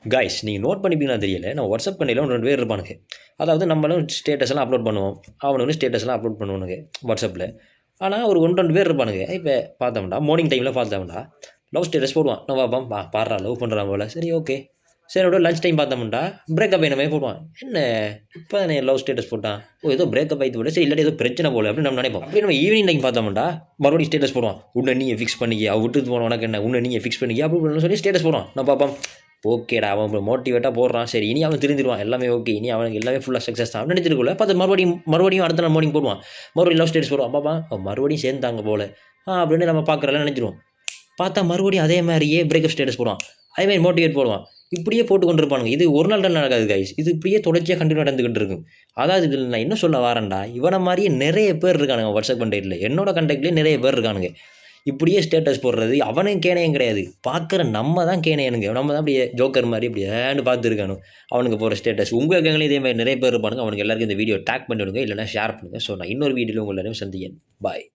Guys நீங்கள் note பண்ணிப்பீங்களா தெரியல. நான் வாட்ஸ்அப் கண்ணியில் 2 பேர் இருப்பானுங்க. அதாவது நம்மளும் ஸ்டேட்டஸ்லாம் அப்லோட் பண்ணுவோம். அவனும் ஸ்டேட்டஸ்லாம் அப்லோட் பண்ணுவானுங்க வாட்ஸ்அப்பில். ஆனால் ஒரு 1, 2 பேர் இருப்பானுங்க. இப்போ பார்த்தோம்னா மார்னிங் டைமில் பார்த்தோம்னா லவ் ஸ்டேட்டஸ் போடுவான். நான் பாப்பா பாடுறா லவ் பண்ணுறான் போல. சரி ஓகே. சரி விட லஞ்ச் டைம் பார்த்தோம்னா பிரேக்கப் ஆன மாதிரி போடுவான். என்ன இப்போ தானே லவ் ஸ்டேட்டஸ் போட்டான். ஓ ஏதோ பிரேக்கப் ஆகிட்டு போல. சரி இல்லாட்டி ஏதோ பிரச்சனை போல அப்படின்னு நம்ம நினைப்போம். அப்படி நம்ம ஈவினிங் டைம் பார்த்தோம்னா மறுபடியும் ஸ்டேட்டஸ் போடுவான். உன்னை நீங்கள் ஃபிக்ஸ் பண்ணிக்க விட்டுட்டு போன உனக்கு என்ன உன்னை நீங்கள் ஃபிக்ஸ் பண்ணிக்க அப்படின்னு சொல்லி ஸ்டேட்டஸ் போடுவான். நான் பார்ப்போம் ஓகேடா அவன் மோட்டிவேட்டாக போடுறான். சரி இனி அவன் திருந்திடுவான். எல்லாமே ஓகே. இனி அவனுக்கு எல்லாமே ஃபுல்லாக சக்ஸஸ் தான் நினச்சிருக்குள்ள பார்த்து மறுபடியும் அடுத்த நாள் மார்னிங் போடுவான். மறுபடியும் லவ் ஸ்டேட்டஸ் போடுவான். பாப்பா மறுபடியும் சேர்ந்தாங்க போல அப்படின்னு நம்ம பார்க்குறலாம் நினச்சிடுவோம். பார்த்தா மறுபடியும் அதே மாதிரியே பிரேக்கப் ஸ்டேட்டஸ் போடுவான். அதேமாதிரி மோட்டிவேட் போடுவான். இப்படியே போட்டு கொண்டு இருப்பானுங்க. இது ஒரு நாள் தான் நடக்காது கைஸ். இது இப்படியே தொடர்ச்சியாக கண்டினியூ நடந்துகிட்டு இருக்கும். அதாவது இதில் நான் என்ன சொல்ல வரேன்டா, இவனை மாதிரியே நிறைய பேர் இருக்கானுங்க வாட்ஸ்அப் கண்டெக்டில். என்னோட கண்டெக்ட்லேயே நிறைய பேர் இருக்கானுங்க. இப்படியே ஸ்டேட்டஸ் போடுறது அவனும் கேனையும் கிடையாது. பார்க்குற நம்ம தான் கேனையனுங்க. நம்ம தான் அப்படியே ஜோக்கர் மாதிரி இப்படி ஏன்னு பார்த்துருக்கானு அவனுக்கு போகிற ஸ்டேட்டஸ். உங்கள் கேங்களையும் இதே மாதிரி நிறைய பேர் இருப்பானுங்க. அவனுக்கு எல்லாருக்கும் இந்த வீடியோ டேக் பண்ணி விடுங்க, இல்லைனா ஷேர் பண்ணுங்கள். ஸோ நான் இன்னொரு வீடியோவில் உங்கள் எல்லாரையும் சந்திக்கிறேன். பாய்.